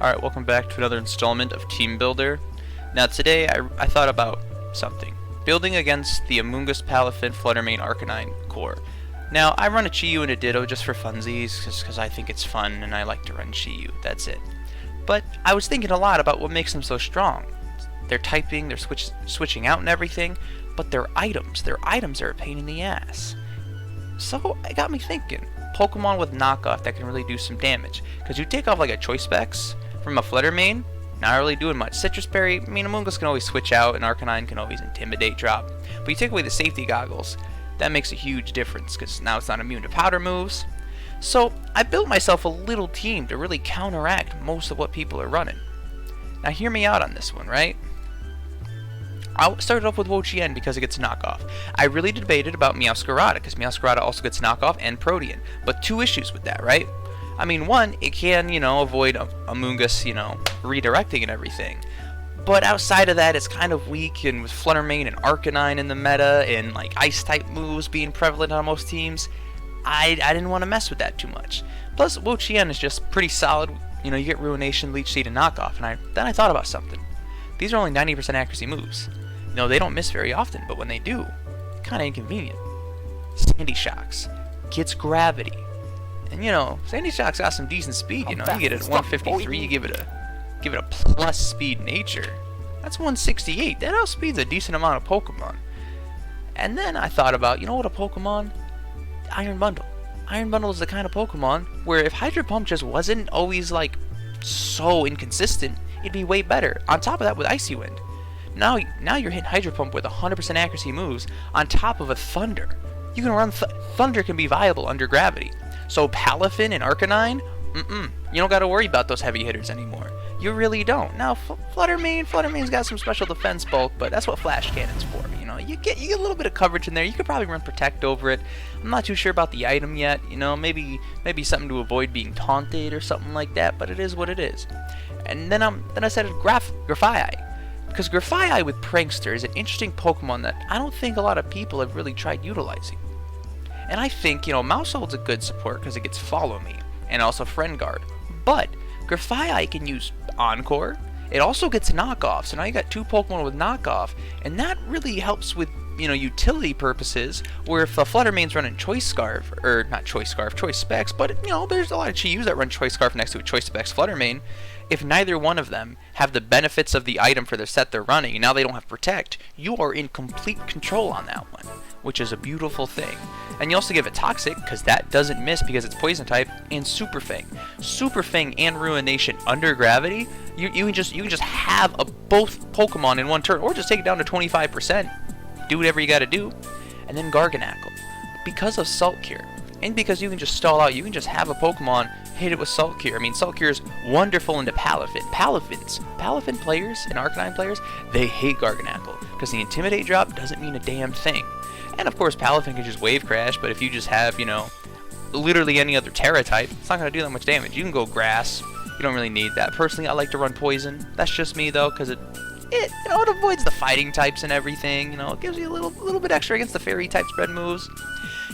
Alright, welcome back to another installment of Team Builder. Now today I thought about something. Building against the Amoonguss, Palafin, Fluttermane, Arcanine core. Now, I run a Chi-Yu and a Ditto just for funsies, because I think it's fun and I like to run Chi-Yu, that's it. But I was thinking a lot about what makes them so strong. They're typing, they're switching out and everything, but their items are a pain in the ass. So it got me thinking, Pokemon with knockoff that can really do some damage. Because you take off like a Choice Specs from a Fluttermane, not really doing much. Citrus Berry, I mean, Amoonguss can always switch out, and Arcanine can always Intimidate drop. But you take away the safety goggles, that makes a huge difference, because now it's not immune to powder moves. So I built myself a little team to really counteract most of what people are running. Now hear me out on this one, right? I started off with Wo-Chien because it gets knockoff. I really debated about Meowscarada, because Meowscarada also gets knockoff and Protean. But two issues with that, right? I mean, one, it can, avoid Amoonguss, redirecting and everything. But outside of that, it's kind of weak, and with Fluttermane and Arcanine in the meta, and like Ice-type moves being prevalent on most teams, I didn't want to mess with that too much. Plus, Wo-Chien is just pretty solid. You get Ruination, Leech Seed, and Knockoff. And then I thought about something. These are only 90% accuracy moves. They don't miss very often, but when they do, kind of inconvenient. Sandy Shocks gets gravity. And Sandy Shock's got some decent speed, you get it at 153, you give it a plus speed nature. That's 168. That outspeeds a decent amount of Pokemon. And then I thought about, what a Pokemon? Iron Bundle. Iron Bundle is the kind of Pokemon where if Hydro Pump just wasn't always like so inconsistent, it'd be way better. On top of that with Icy Wind. Now you're hitting Hydro Pump with 100% accuracy moves on top of a Thunder. You can run Thunder can be viable under gravity. So Palafin and Arcanine, you don't got to worry about those heavy hitters anymore. You really don't. Now Fluttermane's got some special defense bulk, but that's what Flash Cannon's for. You get a little bit of coverage in there. You could probably run Protect over it. I'm not too sure about the item yet. Maybe something to avoid being taunted or something like that. But it is what it is. And then I said Grafaiai. Because Grafaiai with Prankster is an interesting Pokemon that I don't think a lot of people have really tried utilizing. And I think, Mousehold's a good support because it gets Follow Me, and also Friend Guard. But Grafaiai can use Encore. It also gets Knockoff, so now you got two Pokemon with Knockoff, and that really helps with, utility purposes, where if the Fluttermane's running Choice Scarf, or not Choice Scarf, Choice Specs, but, there's a lot of Chi-Yus that run Choice Scarf next to a Choice Specs Fluttermane. If neither one of them have the benefits of the item for the set they're running, and now they don't have Protect, you are in complete control on that one, which is a beautiful thing. And you also give it Toxic, because that doesn't miss because it's Poison type, and Super Fang. Super Fang and Ruination under gravity, you can just have both Pokemon in one turn, or just take it down to 25%. Do whatever you gotta do. And then Garganacl. Because of Salt Cure, and because you can just stall out, you can just have a Pokemon hit it with Salt Cure. I mean, Salt Cure is wonderful into Palafin. Palafin players and Arcanine players, they hate Garganacl, because the Intimidate drop doesn't mean a damn thing. And of course, Palafin can just Wave Crash, but if you just have, literally any other Terra type, it's not going to do that much damage. You can go Grass. You don't really need that. Personally, I like to run Poison. That's just me, though, because it avoids the fighting types and everything. It gives you a little bit extra against the Fairy type spread moves.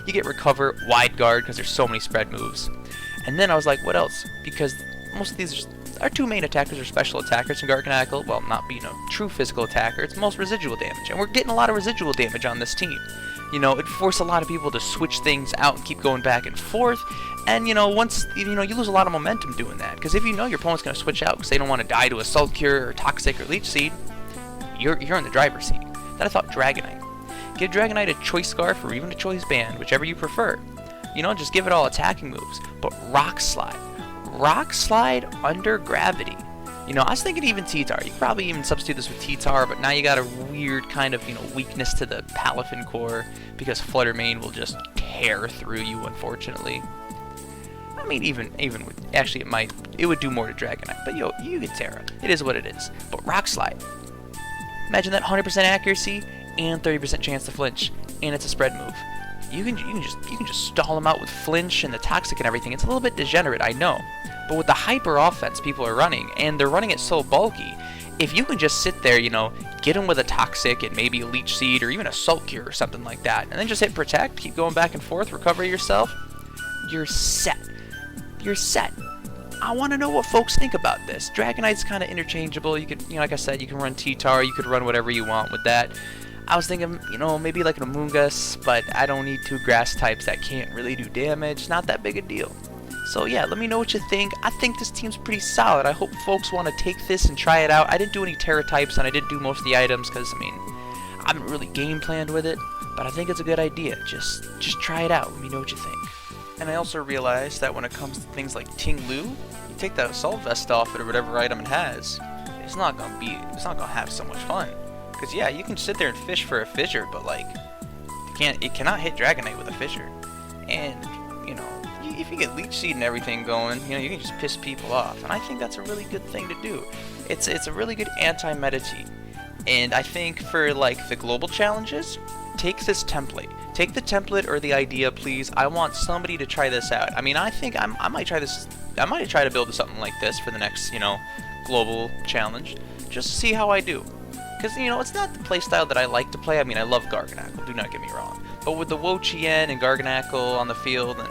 You get Recover, Wide Guard, because there's so many spread moves. And then I was like, what else? Because most of these our two main attackers are special attackers in Garganacl. Well, not being a true physical attacker, it's most residual damage. And we're getting a lot of residual damage on this team. It forced a lot of people to switch things out and keep going back and forth. And, once, you lose a lot of momentum doing that. Because if your opponent's going to switch out because they don't want to die to a Salt Cure or Toxic or Leech Seed, you're in the driver's seat. Then I thought Dragonite. Give Dragonite a Choice Scarf or even a Choice Band, whichever you prefer. Just give it all attacking moves. But Rock Slide. Rock Slide under gravity. I was thinking even T-Tar. You could probably even substitute this with T-Tar, but now you got a weird kind of, weakness to the Palafin core because Fluttermane will just tear through you, unfortunately. I mean, even with, actually it would do more to Dragonite, but you get Terra. It is what it is. But Rock Slide. Imagine that 100% accuracy and 30% chance to flinch, and it's a spread move. You can just stall them out with flinch and the Toxic and everything. It's a little bit degenerate, I know. But with the hyper offense people are running, and they're running it so bulky, if you can just sit there, get them with a Toxic and maybe a Leech Seed or even a Salt Cure or something like that, and then just hit Protect, keep going back and forth, recover yourself, you're set. You're set. I want to know what folks think about this. Dragonite's kind of interchangeable. You could, like I said, you can run T-Tar, you could run whatever you want with that. I was thinking, maybe like an Amoonguss, but I don't need 2 grass types that can't really do damage. Not that big a deal. So yeah, let me know what you think. I think this team's pretty solid. I hope folks want to take this and try it out. I didn't do any Terra types, and I didn't do most of the items because, I haven't really game planned with it. But I think it's a good idea. Just try it out. Let me know what you think. And I also realized that when it comes to things like Ting Lu, you take that assault vest off it or whatever item it has, it's not gonna have so much fun. Cause yeah, you can sit there and fish for a fissure, but like, it cannot hit Dragonite with a fissure. And if you get Leech Seed and everything going, you can just piss people off. And I think that's a really good thing to do. It's a really good anti-meta team. And I think for like the global challenges, take this template. Take the template or the idea, please. I want somebody to try this out. I think I might try this. I might try to build something like this for the next, global challenge, just to see how I do. Because, it's not the playstyle that I like to play. I love Garganackle, do not get me wrong. But with the Wo-Chien and Garganackle on the field, and,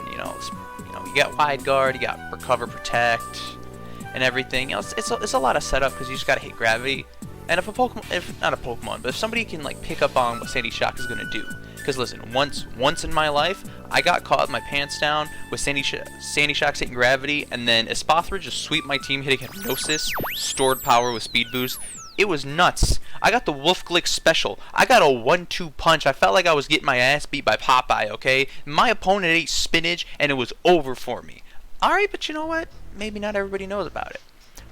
you got Wide Guard, you got Recover, Protect, and everything. It's a lot of setup because you just got to hit Gravity. And if not a Pokemon, but if somebody can, like, pick up on what Sandy Shock is going to do. Because, listen, once in my life, I got caught with my pants down with Sandy Shock hitting Gravity, and then Espathra just sweeped my team hitting Hypnosis, stored power with Speed Boost. It was nuts. I got the Wolf Glick special. I got a 1-2 punch. I felt like I was getting my ass beat by Popeye, okay? My opponent ate spinach, and it was over for me. Alright, but you know what? Maybe not everybody knows about it.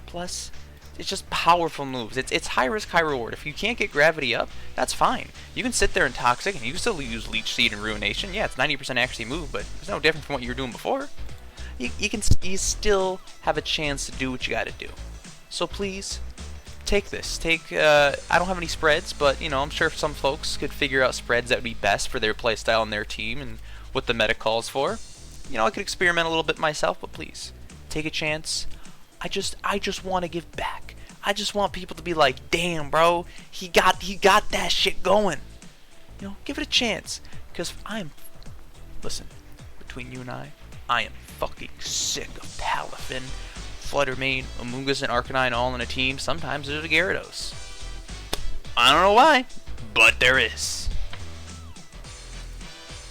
Plus, it's just powerful moves. It's high risk, high reward. If you can't get Gravity up, that's fine. You can sit there in Toxic, and you can still use Leech Seed and Ruination. Yeah, it's 90% accuracy move, but it's no different from what you were doing before. You still have a chance to do what you gotta do. So please, take this. I don't have any spreads, but, I'm sure some folks could figure out spreads that would be best for their playstyle and their team and what the meta calls for. I could experiment a little bit myself, but please, take a chance. I just want to give back. I just want people to be like, damn, bro, he got that shit going. Give it a chance. Because listen, between you and I am fucking sick of Palafin, Fluttermane, Amoonguss, and Arcanine all in a team. Sometimes there's a Gyarados. I don't know why, but there is.